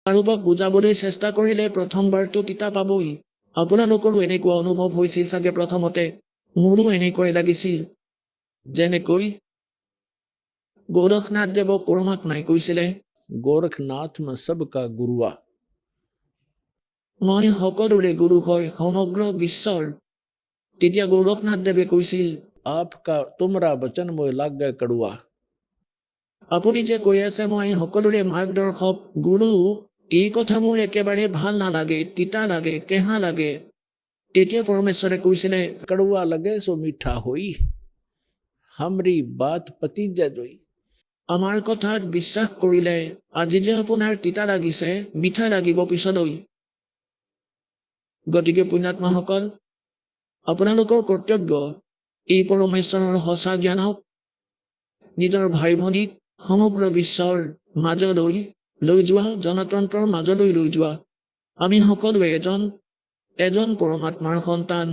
কাৰোবাক বুজাবলৈ চেষ্টা কৰিলে প্ৰথমবাৰটো তিতা পাবই। আপোনালোকৰো এনেকুৱা অনুভৱ হৈছিল চাগে প্ৰথমতে। মোৰো এনেকৈ লাগিছিল। যেনেকৈ গোৰখনাথ দেৱক পৰমাত্মাই কৈছিলে, गोरखनाथ में सबका गुरुआ। মই সকলোৰে গুৰু হয় সমগ্ৰ বিশ্বৰ। তেতিয়া গোৰখনাথ দেৱে কৈছিল, आपका तुमरा वचन मोय लाग गए कड़ुआ। আপুনি যে কৈ আছে মই সকলোৰে মাৰ্গদৰ্শক গুৰু, এই কথা মোৰ একেবাৰে ভাল নালাগে, তিতা লাগে, কেঁহা লাগে। তেতিয়া পৰমেশ্বৰে কৈছিলে, कड़ुआ लगे सो मीठा होई, हमरी बात पति जोई। আমাৰ কথাত বিশ্বাস কৰিলে আজি যে আপোনাৰ তিতা লাগিছে, মিঠা লাগিব পিছলৈ। গতিকে পুণ্যাত্মাসকল, আপোনালোকৰ কৰ্তব্য এই পৰমেশ্বৰৰ সঁচা জ্ঞানক নিজৰ ভাই ভনীক সমগ্ৰ বিশ্বৰ মাজলৈ লৈ যোৱা, জনতন্ত্ৰৰ মাজলৈ লৈ যোৱা। আমি সকলোৱে এজন পৰমাত্মাৰ সন্তান।